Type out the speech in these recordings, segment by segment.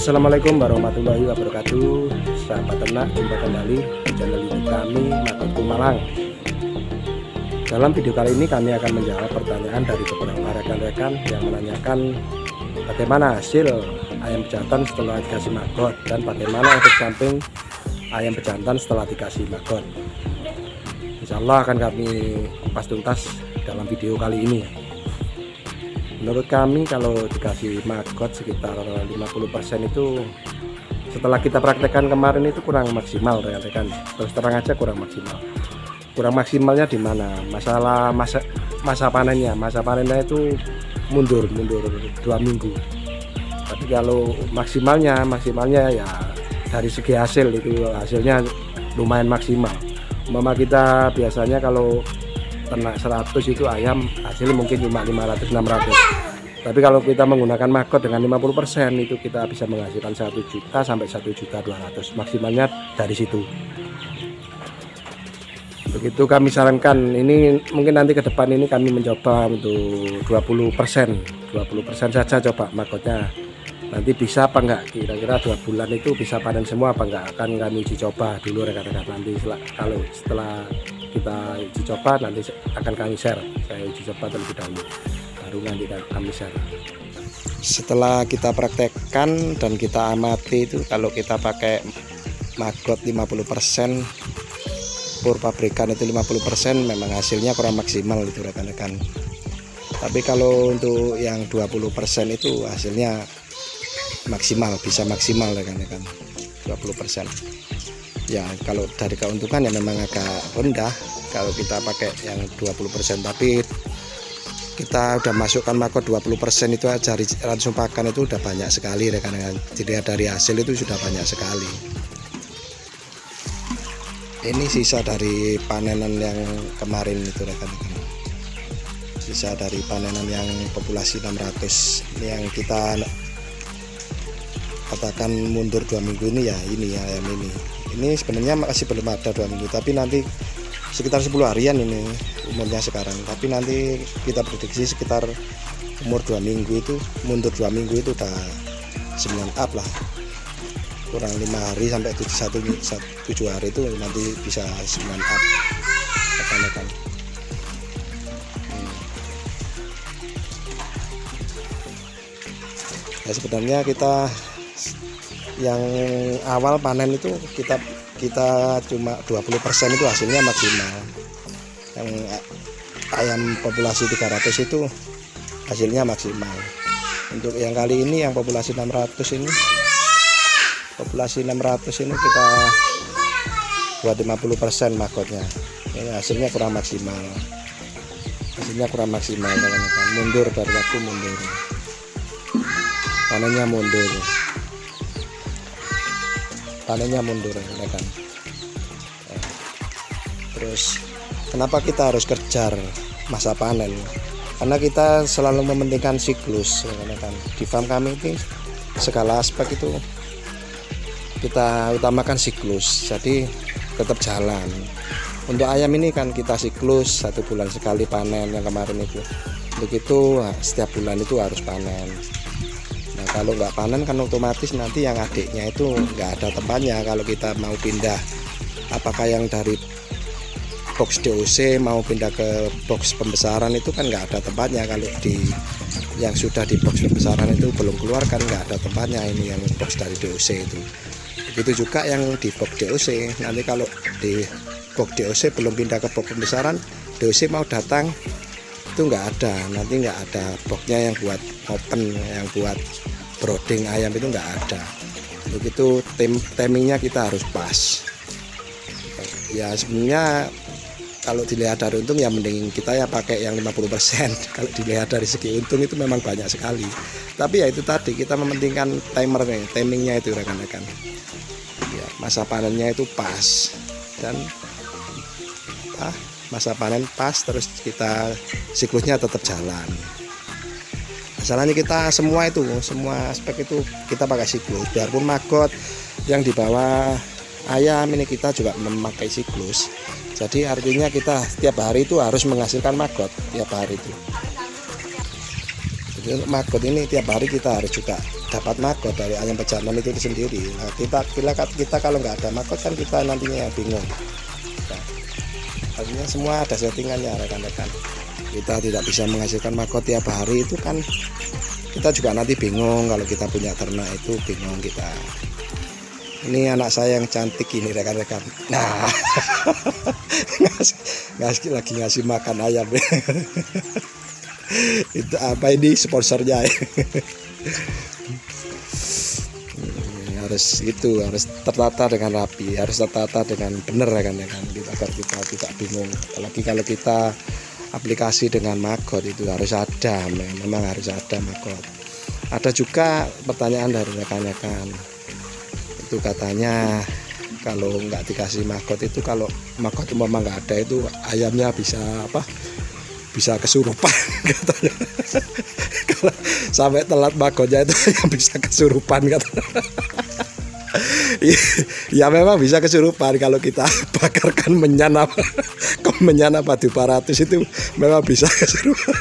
Assalamualaikum warahmatullahi wabarakatuh. Sahabat ternak, jumpa kembali di channel YouTube kami, Magot Malang. Dalam video kali ini kami akan menjawab pertanyaan dari beberapa rekan-rekan yang menanyakan bagaimana hasil ayam bejantan setelah dikasih maggot dan bagaimana efek samping ayam bejantan setelah dikasih maggot. Insya Allah akan kami kupas tuntas dalam video kali ini. Menurut kami kalau dikasih maggot sekitar 50% itu setelah kita praktekkan kemarin itu kurang maksimal rekan-rekan. Terus terang aja kurang maksimal. Kurang maksimalnya di mana? Masalah masa panennya. Masa panennya itu mundur 2 minggu. Tapi kalau maksimalnya ya dari segi hasil itu hasilnya lumayan maksimal. Mama kita biasanya kalau ternak 100 itu ayam hasilnya mungkin cuma 500-600, tapi kalau kita menggunakan maggot dengan 50% itu kita bisa menghasilkan 1 juta sampai 1.200.000 maksimalnya dari situ. Begitu kami sarankan. Ini mungkin nanti ke depan ini kami mencoba untuk 20% saja coba maggotnya, nanti bisa apa enggak, kira-kira 2 bulan itu bisa panen semua apa enggak, akan kami uji coba dulu rekan-rekan. Nanti setelah kita uji coba nanti akan kami share. Saya uji coba terlebih dahulu baru nanti kami share. Setelah kita praktekkan dan kita amati itu kalau kita pakai maggot 50%, pur pabrikan itu 50%, memang hasilnya kurang maksimal itu rekan-rekan. Tapi kalau untuk yang 20% itu hasilnya maksimal, bisa maksimal rekan-rekan 20%. Ya kalau dari keuntungan ya memang agak rendah kalau kita pakai yang 20%, tapi kita udah masukkan maggot 20% itu aja langsung pakan itu udah banyak sekali rekan-rekan. Jadi dari hasil itu sudah banyak sekali. Ini sisa dari panenan yang kemarin itu rekan-rekan, sisa dari panenan yang populasi 600 ini yang kita katakan mundur 2 minggu ini ya. Ini ya ayam ini sebenarnya masih belum ada 2 minggu, tapi nanti sekitar 10 harian ini umurnya sekarang. Tapi nanti kita prediksi sekitar umur 2 minggu itu, mundur 2 minggu itu udah 9 up lah, kurang 5 hari sampai 7 hari itu nanti bisa 9 up rekan-rekan. Nah, sebenarnya kita yang awal panen itu kita cuma 20% itu hasilnya maksimal. Yang ayam populasi 300 itu hasilnya maksimal. Untuk yang kali ini yang populasi 600 ini, kita buat 50% maggotnya. Ini hasilnya kurang maksimal. Teman-teman. Mundur dari waktu mundur. Panennya mundur rekan. Terus kenapa kita harus kejar masa panen? Karena kita selalu mementingkan siklus rekan. Di farm kami ini segala aspek itu kita utamakan siklus, jadi tetap jalan. Untuk ayam ini kan kita siklus 1 bulan sekali panen yang kemarin itu. Untuk itu setiap bulan itu harus panen. Nah kalau nggak panen kan otomatis nanti yang adiknya itu nggak ada tempatnya. Kalau kita mau pindah, apakah yang dari box DOC mau pindah ke box pembesaran itu kan nggak ada tempatnya. Kalau yang sudah di box pembesaran itu belum keluar kan nggak ada tempatnya. Ini yang box dari DOC itu. Begitu juga yang di box DOC. Nanti kalau di box DOC belum pindah ke box pembesaran, DOC mau datang itu nggak ada. Nanti nggak ada boxnya yang buat open, yang buat brooding ayam itu nggak ada. Begitu timingnya kita harus pas. Ya sebenarnya kalau dilihat dari untung ya mending kita ya pakai yang 50%. Kalau dilihat dari segi untung itu memang banyak sekali. Tapi ya itu tadi kita mementingkan timingnya itu rekan-rekan. Ya, masa panennya itu pas dan masa panen pas, terus kita siklusnya tetap jalan. Masalahnya kita semua aspek itu kita pakai siklus. Biarpun maggot yang di bawah ayam ini kita juga memakai siklus. Jadi artinya kita setiap hari itu harus menghasilkan maggot tiap hari itu. Jadi maggot ini tiap hari kita harus juga dapat magot dari ayam pejantan itu sendiri. Nah, kita kalau nggak ada magot kan kita nantinya bingung. Nah, artinya semua ada settingannya rekan-rekan. Kita tidak bisa menghasilkan magot tiap hari itu kan kita juga nanti bingung. Kalau kita punya ternak itu bingung kita. Ini anak saya yang cantik ini rekan-rekan. Nah, lagi ngasih makan ayam. Itu apa ini sponsornya? harus tertata dengan rapi, harus tertata dengan benar rekan-rekan, agar kita tidak bingung. Apalagi kalau kita aplikasi dengan magot itu harus ada, memang harus ada magot. Ada juga pertanyaan dari rekan-rekan, itu katanya kalau nggak dikasih magot itu, kalau magot memang nggak ada itu ayamnya bisa kesurupan katanya. Kalau sampai telat magotnya itu yang bisa kesurupan katanya. Ya memang bisa kesurupan kalau kita bakarkan menyan padu 400 itu memang bisa kesurupan.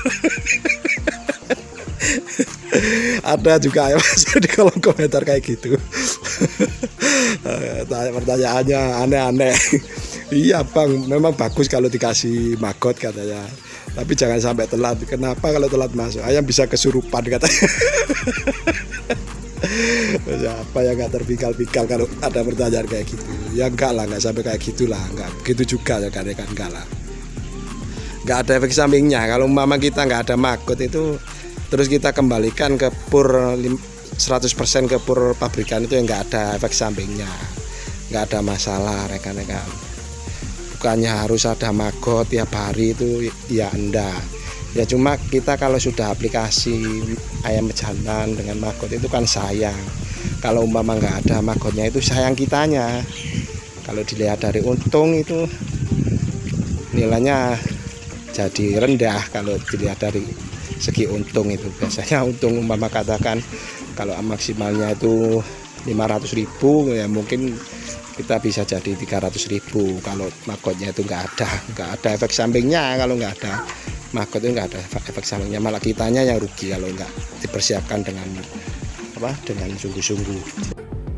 Ada juga ya Mas di kolom komentar kayak gitu. Pertanyaannya aneh-aneh. Iya Bang, memang bagus kalau dikasih magot katanya, tapi jangan sampai telat. Kenapa kalau telat masuk ayam bisa kesurupan katanya. Siapa yang nggak terpikal-pikal kalau ada pertanyaan kayak gitu? Ya enggak lah, nggak sampai kayak gitulah, enggak begitu juga ya kan, enggak lah. Nggak ada efek sampingnya. Kalau mama kita nggak ada magot itu, terus kita kembalikan ke pur 100% ke pur pabrikan itu, yang nggak ada efek sampingnya, nggak ada masalah rekan-rekan. Bukannya harus ada magot tiap hari itu, ya enggak. Ya cuma kita kalau sudah aplikasi ayam pejantan dengan magot itu kan sayang. Kalau umpama nggak ada magotnya itu sayang kitanya. Kalau dilihat dari untung itu nilainya jadi rendah. Kalau dilihat dari segi untung itu biasanya untung umpama katakan kalau maksimalnya itu 500.000, ya mungkin kita bisa jadi 300.000 kalau magotnya itu nggak ada efek sampingnya. Kalau nggak ada magot itu nggak ada efek sampingnya, malah kitanya yang rugi kalau nggak dipersiapkan dengan sungguh-sungguh.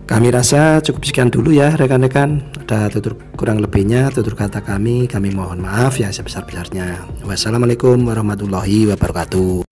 Kami rasa cukup sekian dulu ya rekan-rekan. Ada tutur kurang lebihnya, tutur kata kami mohon maaf ya sebesar-besarnya. Wassalamualaikum warahmatullahi wabarakatuh.